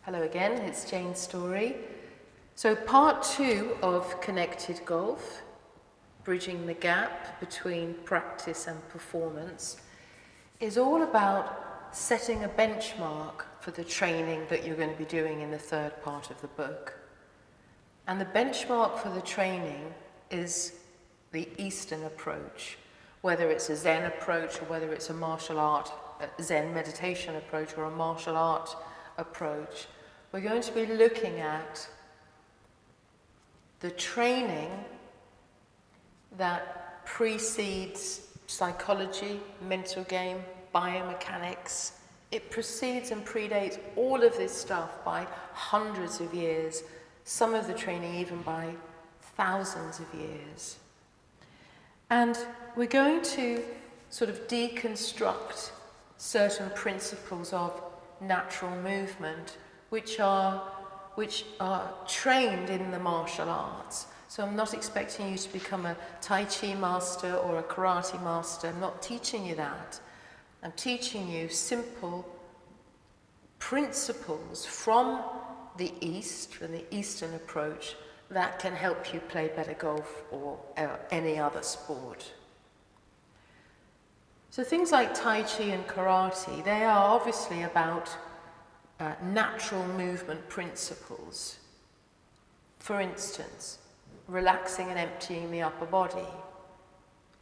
Hello again, it's Jayne Storey. So part 2 of Connected Golf, bridging the gap between practice and performance, is all about setting a benchmark for the training that you're going to be doing in the third part of the book. And the benchmark for the training is the Eastern approach, whether it's a Zen approach or whether it's a martial art, a Zen meditation approach or a martial art approach. We're going to be looking at the training that precedes psychology, mental game, biomechanics. It precedes and predates all of this stuff by hundreds of years, some of the training even by thousands of years. And we're going to sort of deconstruct certain principles of natural movement which are trained in the martial arts. So I'm not expecting you to become a Tai Chi master or a karate master. I'm not teaching you that. I'm teaching you simple principles from the East, from the Eastern approach, that can help you play better golf or any other sport. So things like Tai Chi and karate, they are obviously about natural movement principles. For instance, relaxing and emptying the upper body,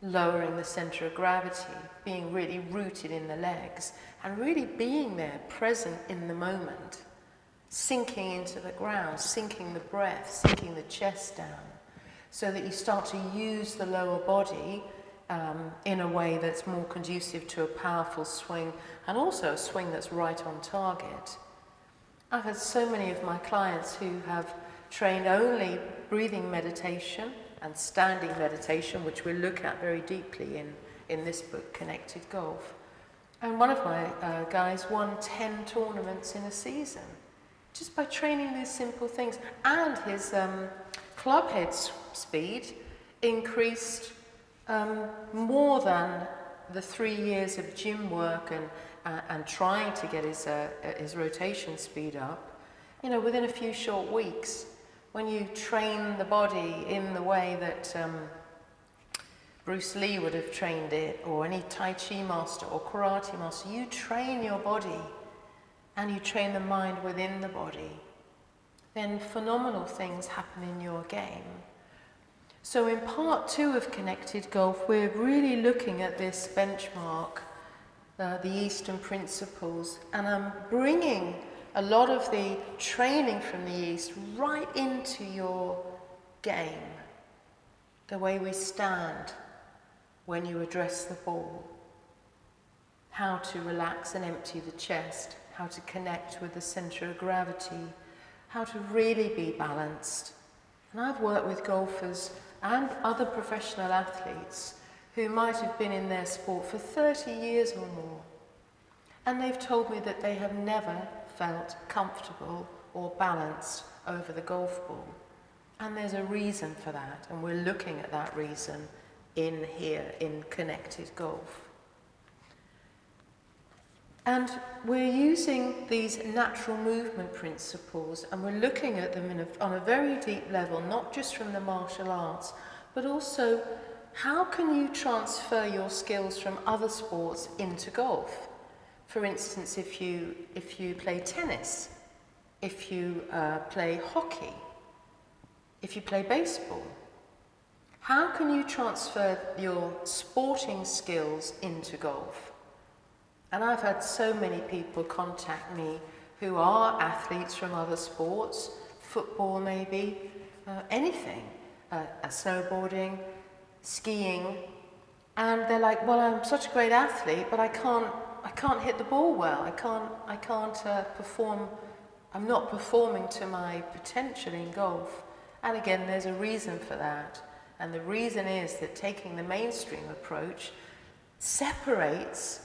lowering the center of gravity, being really rooted in the legs, and really being there, present in the moment, sinking into the ground, sinking the breath, sinking the chest down, so that you start to use the lower body in a way that's more conducive to a powerful swing, and also a swing that's right on target. I've had so many of my clients who have trained only breathing meditation and standing meditation, which we'll look at very deeply in this book, Connected Golf. And one of my guys won 10 tournaments in a season, just by training these simple things. And his club head speed increased more than the 3 years of gym work and trying to get his rotation speed up, within a few short weeks. When you train the body in the way that Bruce Lee would have trained it, or any Tai Chi master or karate master, you train your body and you train the mind within the body, then phenomenal things happen in your game. So in part 2 of Connected Golf, we're really looking at this benchmark, the Eastern principles, and I'm bringing a lot of the training from the East right into your game. The way we stand when you address the ball, how to relax and empty the chest, how to connect with the center of gravity, how to really be balanced. And I've worked with golfers and other professional athletes who might have been in their sport for 30 years or more. And they've told me that they have never felt comfortable or balanced over the golf ball. And there's a reason for that, and we're looking at that reason in here, in Connected Golf. And we're using these natural movement principles, and we're looking at them on a very deep level, not just from the martial arts, but also how can you transfer your skills from other sports into golf? For instance, if you play tennis, if you play hockey, if you play baseball, how can you transfer your sporting skills into golf? And I've had so many people contact me who are athletes from other sports, football maybe, anything, snowboarding, skiing, and they're like, well, I'm such a great athlete, but I can't hit the ball well. I can't perform. I'm not performing to my potential in golf. And again, there's a reason for that. And the reason is that taking the mainstream approach separates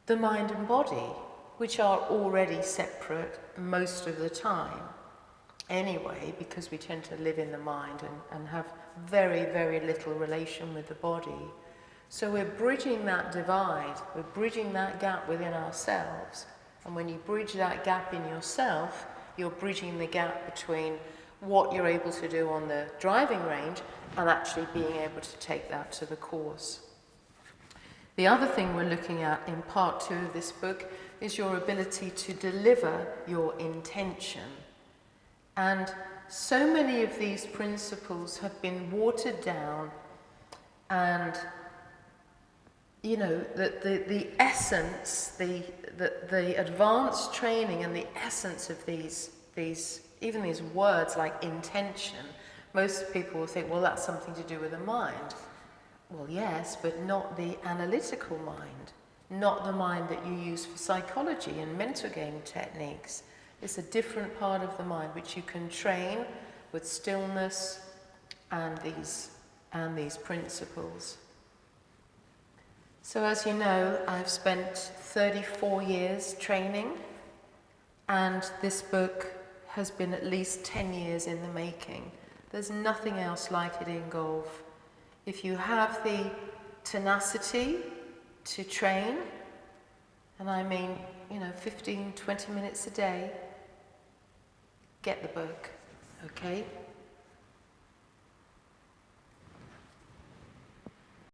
the mind and body, which are already separate most of the time anyway, because we tend to live in the mind and have very, very little relation with the body. So we're bridging that divide, we're bridging that gap within ourselves. And when you bridge that gap in yourself, You're bridging the gap between what you're able to do on the driving range and actually being able to take that to the course. The other thing we're looking at in part 2 of this book is your ability to deliver your intention. And so many of these principles have been watered down, and you know, the essence, the advanced training and the essence of these even these words like intention, most people will think, well, that's something to do with the mind. Well, yes, but not the analytical mind, not the mind that you use for psychology and mental game techniques. It's a different part of the mind which you can train with stillness and these principles. So as you know, I've spent 34 years training, and this book has been at least 10 years in the making. There's nothing else like it in golf. If you have the tenacity to train, and I mean, 15, 20 minutes a day, get the book, okay?